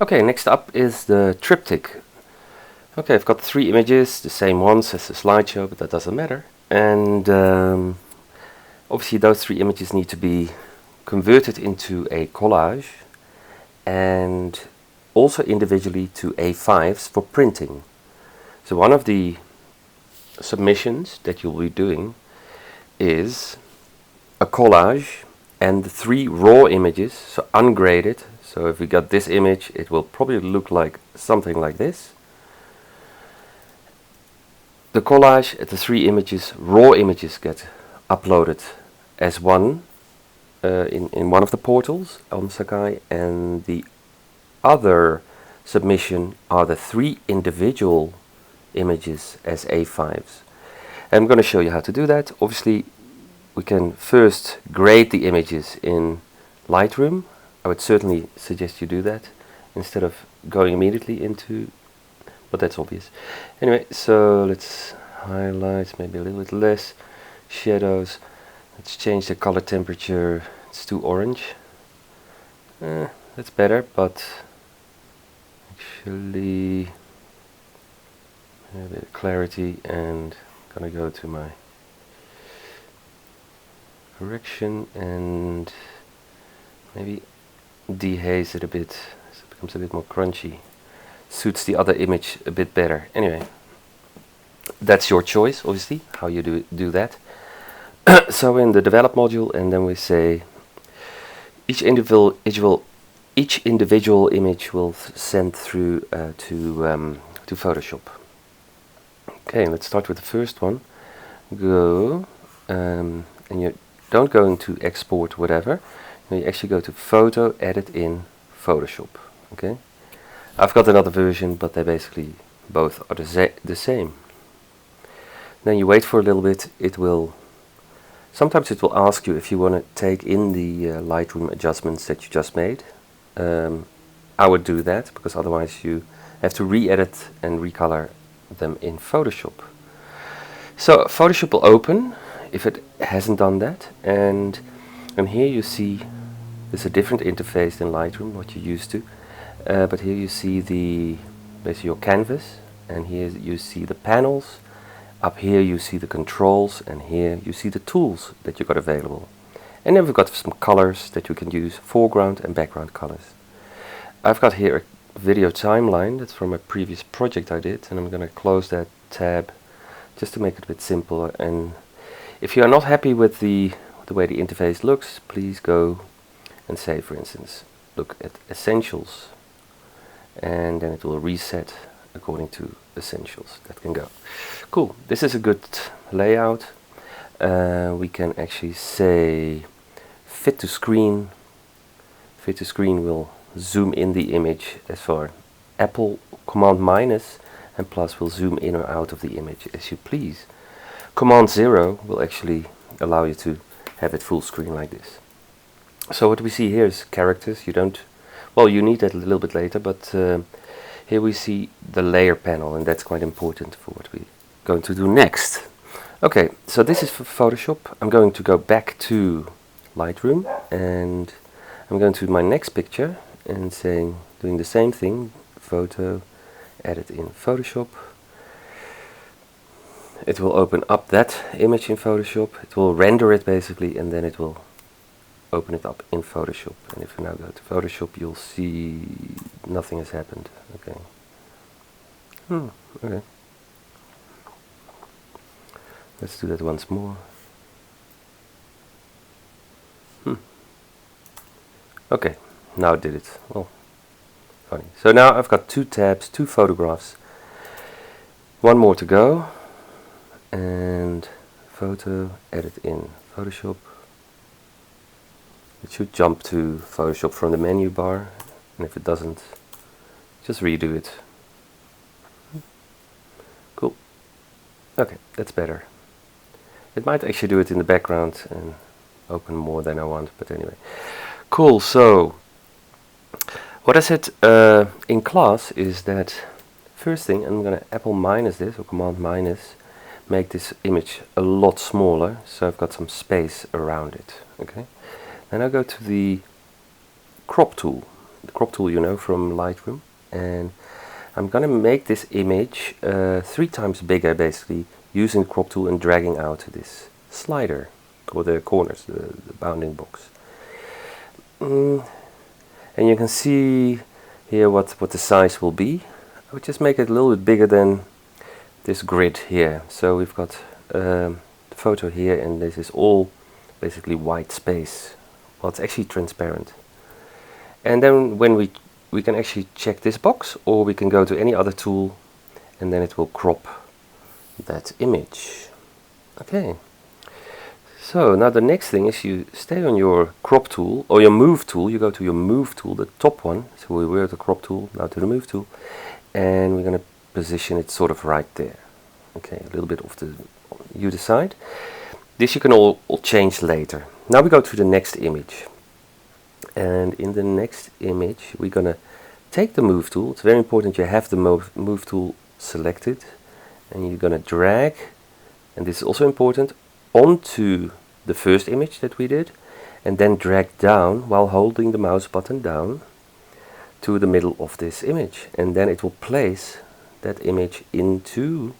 Okay, next up is the triptych. Okay, I've got 3 images, the same ones as the slideshow, but that doesn't matter. And obviously those 3 images need to be converted into a collage and also individually to A5's for printing. So one of the submissions that you'll be doing is a collage and the 3 raw images, so ungraded. So if we got this image, it will probably look like something like this. The collage, the 3 images, raw images, get uploaded as one in one of the portals on Sakai, and the other submission are the 3 individual images as A5's. I'm going to show you how to do that. Obviously, we can first grade the images in Lightroom. I would certainly suggest you do that instead of going immediately into, but that's obvious. Anyway, so let's highlight, maybe a little bit less, shadows. Let's change the color temperature. It's too orange. That's better, but actually a bit of clarity, and I'm gonna go to my correction and maybe dehaze it a bit so it becomes a bit more crunchy. Suits the other image a bit better. Anyway, that's your choice, obviously, how you do that. So in the develop module, and then we say each individual image will send through to Photoshop. Okay, let's start with the first one. Go and you don't go into export whatever. You actually go to photo, edit in Photoshop. Okay, I've got another version, but they basically both are the same. Then you wait for a little bit. Sometimes it will ask you if you want to take in the Lightroom adjustments that you just made. I would do that, because otherwise you have to re-edit and recolor them in Photoshop. So Photoshop will open if it hasn't done that, and here you see there's a different interface than Lightroom, what you're used to. But here you see basically your canvas, and here you see the panels. Up here you see the controls, and here you see the tools that you got available. And then we've got some colors that you can use, foreground and background colors. I've got here a video timeline that's from a previous project I did, and I'm going to close that tab just to make it a bit simpler. And if you are not happy with the way the interface looks, please go and say, for instance, look at Essentials, and then it will reset according to Essentials. That can go. Cool. This is a good layout. We can actually say fit to screen. Fit to screen will zoom in the image as far. Apple Command minus and plus will zoom in or out of the image as you please. Command 0 will actually allow you to have it full screen like this. So what we see here is characters. You need that a little bit later, but here we see the layer panel, and that's quite important for what we're going to do next. Okay, so this is for Photoshop. I'm going to go back to Lightroom, and I'm going to my next picture and doing the same thing, photo, edit in Photoshop. It will open up that image in Photoshop. It will render it basically, and then it will open it up in Photoshop. And if you now go to Photoshop, you'll see nothing has happened. Okay. Okay. Let's do that once more. Okay, now it did it. Well, funny. So now I've got 2 tabs, 2 photographs. One more to go. And photo, edit in Photoshop. It should jump to Photoshop from the menu bar, and if it doesn't, just redo it. Cool. Okay, that's better. It might actually do it in the background and open more than I want, but anyway. Cool, so what I said in class is that first thing, I'm going to Apple minus this, or Command minus, make this image a lot smaller, so I've got some space around it. Okay. Then I go to the crop tool. the crop tool, you know, from Lightroom, and I'm gonna make this image 3 times bigger, basically using the crop tool and dragging out this slider, or the corners, the bounding box. And you can see here what the size will be. I would just make it a little bit bigger than this grid here. So we've got the photo here, and this is all basically white space. Well, it's actually transparent. And then when we can actually check this box, or we can go to any other tool, and then it will crop that image. Okay. So now the next thing is you stay on your crop tool, or your move tool. You go to your move tool, the top one. So we were at the crop tool, now to the move tool, and we're going to position it sort of right there. Okay, a little bit off the, you decide. This you can all change later. Now we go to the next image. And in the next image we're going to take the move tool. It's very important you have the move tool selected, and you're going to drag, and this is also important, onto the first image that we did, and then drag down while holding the mouse button down to the middle of this image, and then it will place that image into,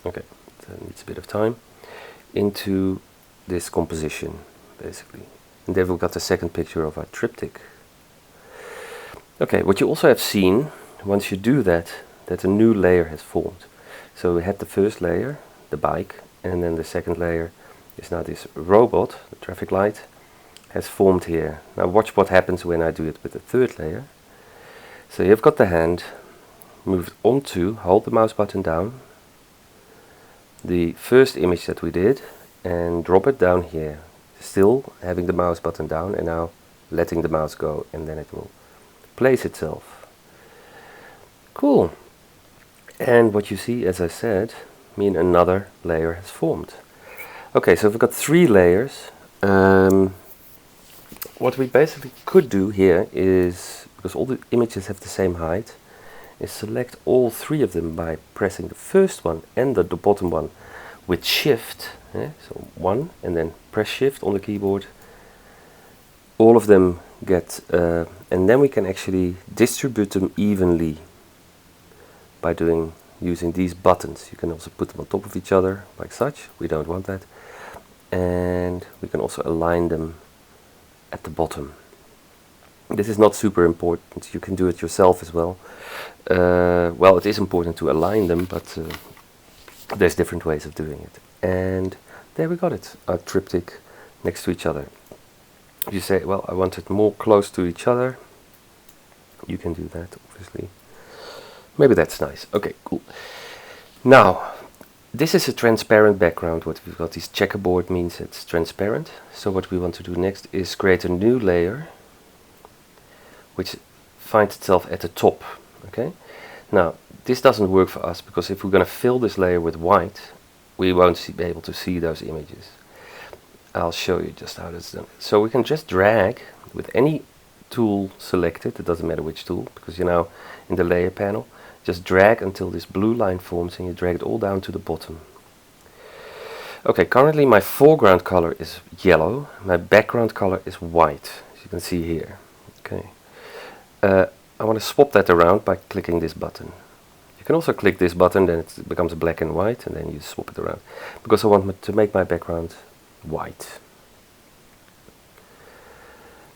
okay, that needs a bit of time, into this composition basically. And there we've got the second picture of our triptych. Okay, what you also have seen, once you do that, that a new layer has formed. So we had the first layer, the bike, and then the second layer is now this robot, the traffic light, has formed here. Now watch what happens when I do it with the third layer. So you've got the hand moved onto, hold the mouse button down, the first image that we did, and drop it down here. Still having the mouse button down, and now letting the mouse go, and then it will place itself. Cool. And what you see, as I said, another layer has formed. Okay, so we've got 3 layers. What we basically could do here is, because all the images have the same height, is select all 3 of them by pressing the first one and the bottom one with shift. So 1, and then press shift on the keyboard. All of them get, and then we can actually distribute them evenly by using these buttons. You can also put them on top of each other like such. We don't want that. And we can also align them at the bottom. This is not super important. You can do it yourself as well. Well, it is important to align them, but there's different ways of doing it. And there we got it, our triptych next to each other. If you say, well, I want it more close to each other, you can do that, obviously. Maybe that's nice. Okay, cool. Now, this is a transparent background. What we've got, this checkerboard means it's transparent. So what we want to do next is create a new layer which finds itself at the top. Okay. Now, this doesn't work for us, because if we're going to fill this layer with white, we won't be able to see those images. I'll show you just how that's done. So we can just drag with any tool selected. It doesn't matter which tool, because you're now in the layer panel. Just drag until this blue line forms, and you drag it all down to the bottom. Okay, currently my foreground color is yellow, my background color is white, as you can see here. Okay, I want to swap that around by clicking this button. You can also click this button, then it becomes black and white, and then you swap it around. Because I want to make my background white.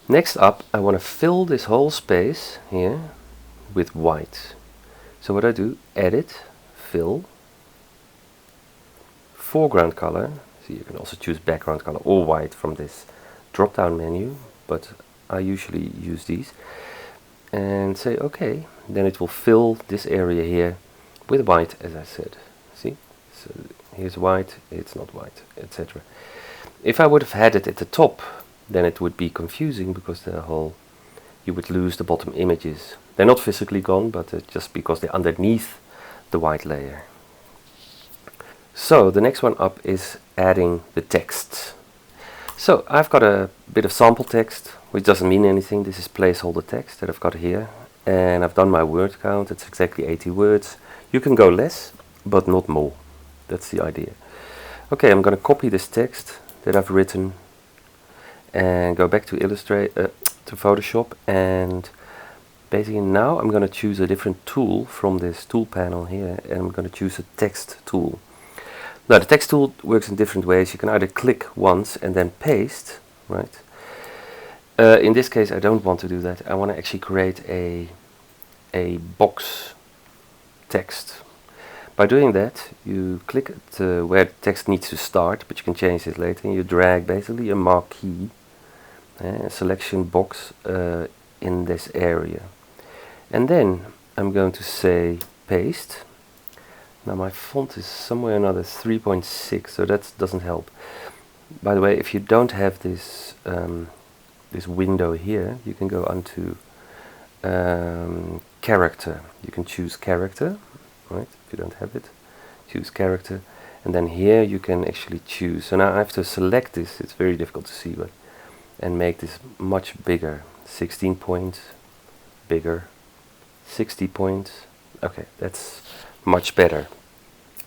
Next up, I want to fill this whole space here with white. So what I do, edit, fill, foreground color. So you can also choose background color or white from this drop down menu, but I usually use these. And say okay, then it will fill this area here with white, as I said. See? So here's white, it's not white, etc. If I would have had it at the top, then it would be confusing, because you would lose the bottom images. They're not physically gone, but just because they're underneath the white layer. So the next one up is adding the text. So I've got a bit of sample text, which doesn't mean anything. This is placeholder text that I've got here, and I've done my word count. It's exactly 80 words. You can go less, but not more. That's the idea. Okay, I'm going to copy this text that I've written and go back to to Photoshop, and basically now I'm going to choose a different tool from this tool panel here, and I'm going to choose a text tool. Now the text tool works in different ways. You can either click once and then paste, right? In this case I don't want to do that. I want to actually create a box text. By doing that, you click at where the text needs to start, but you can change it later, and you drag basically a marquee, a selection box in this area. And then I'm going to say paste. Now my font is somewhere or another 3.6, so that doesn't help. By the way, if you don't have this this window here, you can go onto character. You can choose character, right? If you don't have it, choose character, and then here you can actually choose. So now I have to select this. It's very difficult to see, but and make this much bigger. 16 points, bigger, 60 points. Okay, that's much better.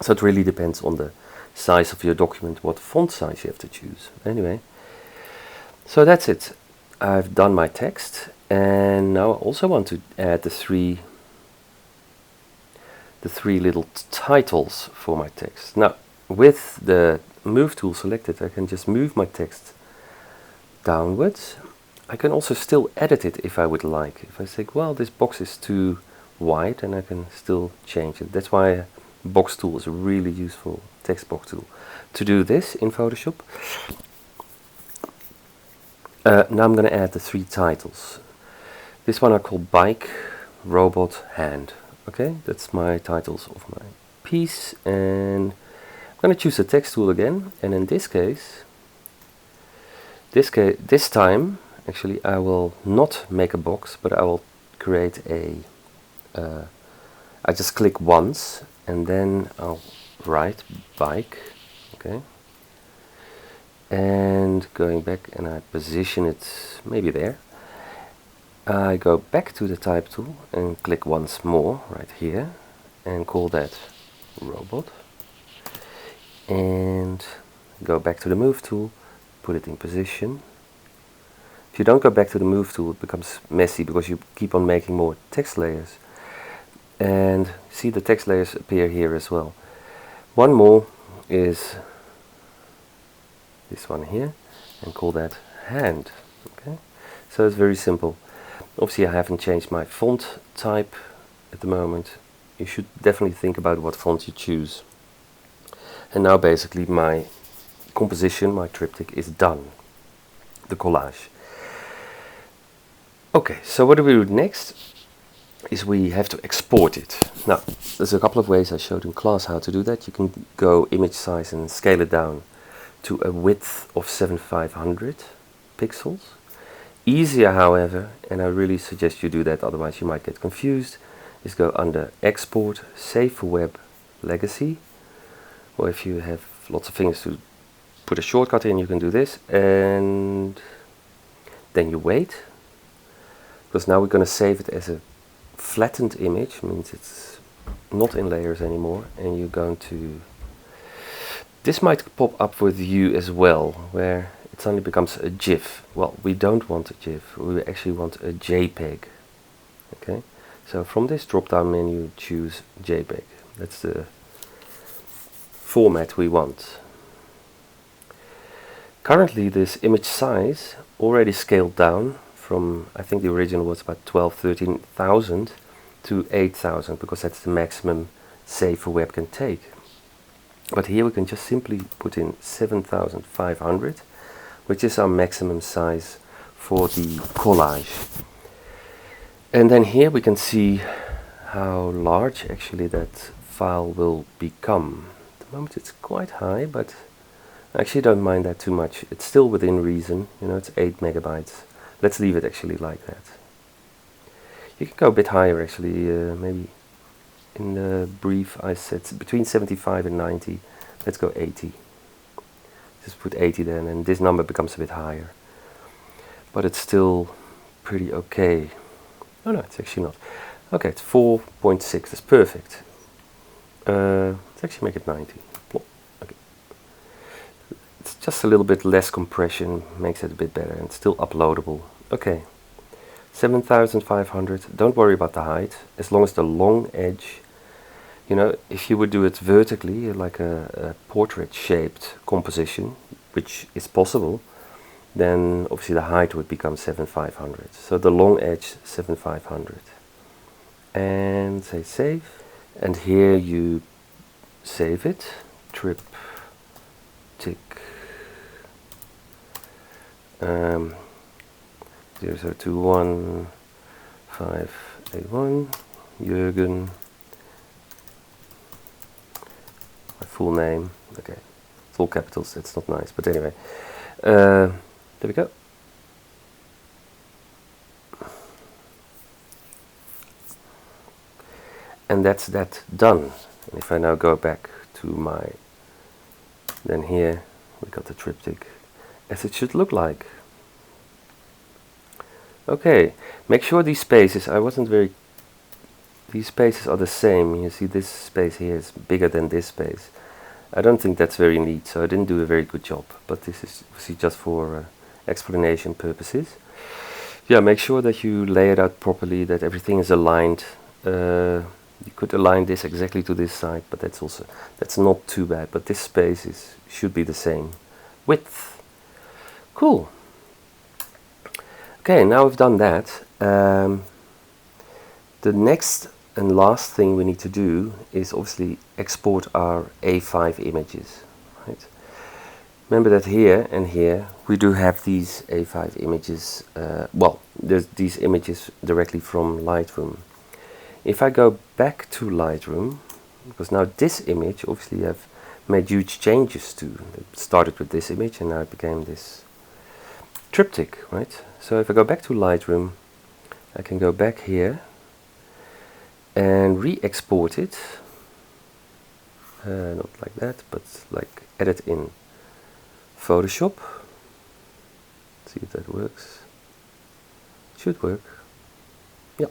So it really depends on the size of your document, what font size you have to choose. Anyway, so that's it. I've done my text, and now I also want to add the three little titles for my text. Now with the move tool selected, I can just move my text downwards. I can also still edit it if I would like. If I say, well, this box is too wide, and I can still change it. That's why box tool is a really useful text box tool. To do this in Photoshop, now I'm going to add the three titles. This one I call bike, robot, hand. Okay, that's my titles of my piece, and I'm going to choose the text tool again, and in this case, this time actually I will not make a box, but I will create a I just click once, and then I'll write bike, okay, and going back, and I position it maybe there. I go back to the type tool and click once more right here and call that robot, and go back to the move tool, put it in position. If you don't go back to the move tool, it becomes messy because you keep on making more text layers, and see the text layers appear here as well. One more is this one here, and call that hand. Okay, so it's very simple. Obviously I haven't changed my font type at the moment. You should definitely think about what font you choose. And now basically my composition, my triptych, is done. The collage. Okay, so what do we do next? Is we have to export it. Now, there's a couple of ways I showed in class how to do that. You can go image size and scale it down to a width of 7500 pixels. Easier, however, and I really suggest you do that, otherwise you might get confused, is go under Export, Save for Web, Legacy, or if you have lots of things to put a shortcut in, you can do this, and then you wait, because now we're going to save it as a flattened image, means it's not in layers anymore, and you're going to, this might pop up with you as well, where it suddenly becomes a GIF. Well, we don't want a GIF, we actually want a JPEG. Okay, so from this drop down menu choose JPEG. That's the format we want. Currently this image size already scaled down from, I think the original was about 13,000 to 8,000, because that's the maximum Save for Web can take. But here we can just simply put in 7,500, which is our maximum size for the collage. And then here we can see how large actually that file will become. At the moment it's quite high, but I actually don't mind that too much. It's still within reason, you know, it's 8 megabytes. Let's leave it actually like that. You can go a bit higher actually, maybe in the brief I said between 75 and 90. Let's go 80. Just put 80 then, and this number becomes a bit higher. But it's still pretty okay. Oh no, it's actually not. Okay, it's 4.6, that's perfect. Let's actually make it 90. Okay. It's just a little bit less compression, makes it a bit better, and it's still uploadable. Okay, 7500. Don't worry about the height, as long as the long edge, you know, if you would do it vertically, like a portrait shaped composition, which is possible, then obviously the height would become 7500. So the long edge 7500. And say save. And here you save it. Triptych. 0021581 Jürgen. My full name. Okay, it's all capitals. It's not nice, but anyway. There we go. And that's that done. And if I now go back to my, then here we got the triptych as it should look like. Okay, make sure these spaces, these spaces are the same. You see this space here is bigger than this space. I don't think that's very neat, so I didn't do a very good job, but this is obviously just for explanation purposes. Yeah, make sure that you lay it out properly, that everything is aligned. You could align this exactly to this side, but that's not too bad. But this space should be the same width. Cool. Okay, now we've done that. The next and last thing we need to do is obviously export our A5 images. Right? Remember that here and here we do have these A5 images. Well, there's these images directly from Lightroom. If I go back to Lightroom, because now this image obviously I've made huge changes to. It started with this image and now it became this triptych, right? So if I go back to Lightroom, I can go back here and re-export it. Not like that, but like edit in Photoshop. See if that works. Should work. Yeah.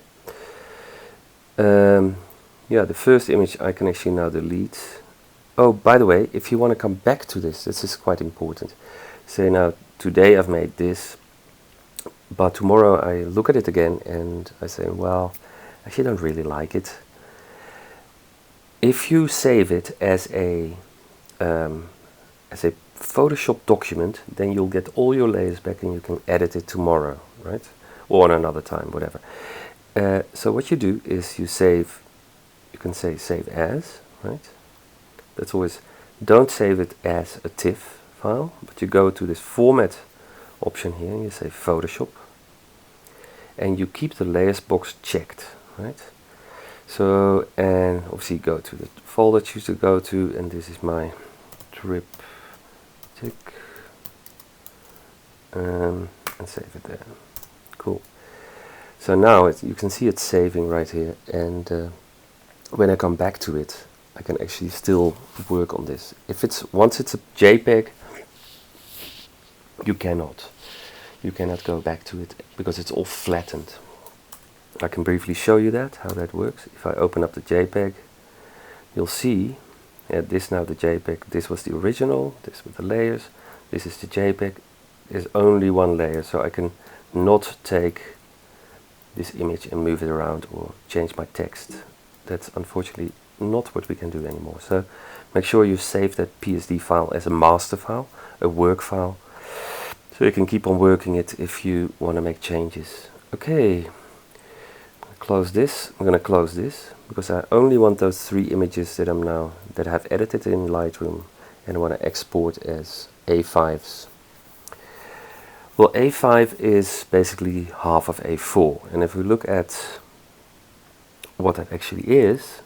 Yeah, the first image I can actually now delete. Oh, by the way, if you want to come back to this is quite important. Say now, today I've made this, but tomorrow I look at it again and I say, well, I actually don't really like it. If you save it as a Photoshop document, then you'll get all your layers back and you can edit it tomorrow, right? Or on another time, whatever. So what you do is you save, you can say save as, right? That's always, don't save it as a TIFF file, but you go to this format option here and you say Photoshop. And you keep the layers box checked, right? So, and obviously go to the folder choose to go to, and this is my triptych, and save it there. Cool. So now you can see it's saving right here, and when I come back to it, I can actually still work on this. If once it's a JPEG, you cannot go back to it because it's all flattened. I can briefly show you how that works. If I open up the JPEG, you'll see this now the JPEG. This was the original, this with the layers. This is the JPEG. There's only one layer, so I can not take this image and move it around or change my text. That's unfortunately not what we can do anymore. So make sure you save that PSD file as a master file, a work file, so you can keep on working it if you want to make changes. Okay, close this. I'm going to close this because I only want those 3 images that I have edited in Lightroom and I want to export as A5's. Well, A5 is basically half of A4, and if we look at what that actually is,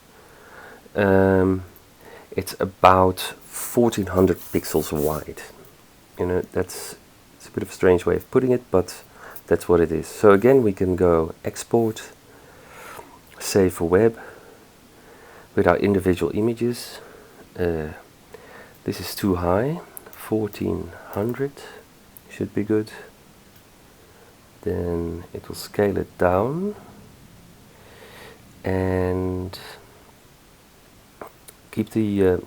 it's about 1400 pixels wide. You know, it's a bit of a strange way of putting it, but that's what it is. So again, we can go export, save for web with our individual images. This is too high, 1400 should be good. Then it will scale it down and keep the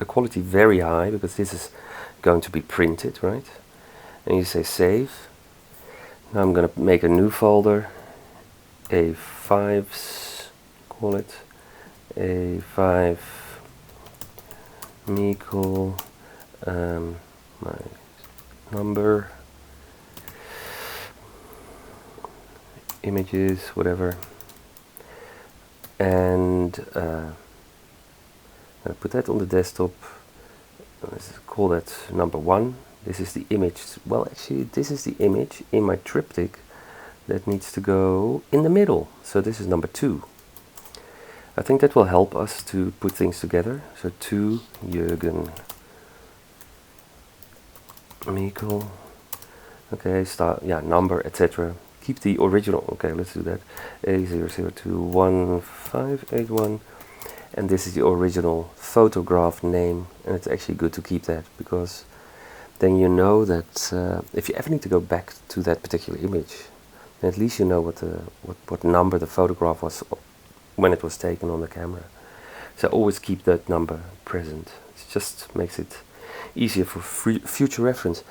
quality very high because this is going to be printed, right? And you say save. Now I'm going to make a new folder, A5's, call it A5 Mikkel, my number, images, whatever, and I put that on the desktop. Let's call that number 1. This is the image. Well, actually, this is the image in my triptych that needs to go in the middle. So this is number 2. I think that will help us to put things together. So 2, Jürgen Mikkel. Okay, start, yeah, number, etc. Keep the original. Okay, let's do that. A0021581. And this is the original photograph name, and it's actually good to keep that, because then you know that if you ever need to go back to that particular image, then at least you know what number the photograph was when it was taken on the camera. So always keep that number present. It just makes it easier for future reference.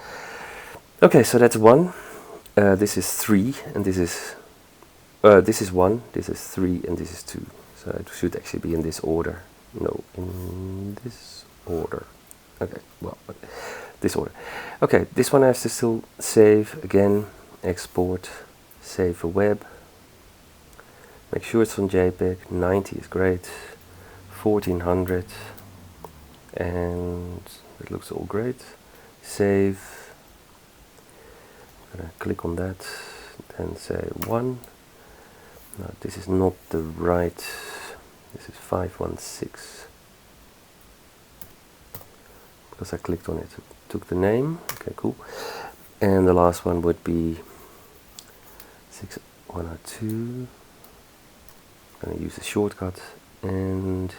Okay, so that's 1. This is 3, and this is 1. This is 3, and this is 2. So it should actually be in this order. No, in this order. Okay, well, this order. Okay, this one I have to still save again, export, save for web. Make sure it's on JPEG. 90 is great. 1400, and it looks all great. Save. I'm gonna click on that, then say 1. No, this is not the right. This is 516. Because I clicked on it, it took the name. Okay, cool. And the last one would be 6102. I'm going to use the shortcut, and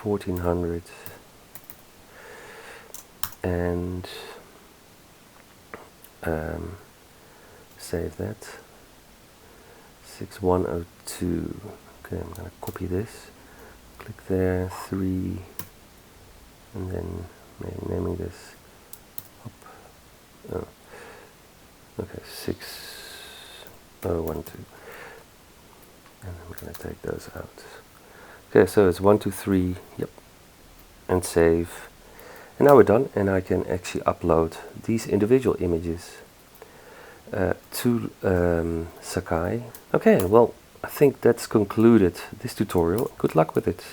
1400, and save that. 6102. Okay, I'm going to copy this, click there, 3, and then naming this up. Oh. Okay, 6012, and then we're going to take those out. Okay, so it's 1, 2, 3, yep, and save. And now we're done, and I can actually upload these individual images to Sakai. Okay, well, I think that's concluded this tutorial. Good luck with it.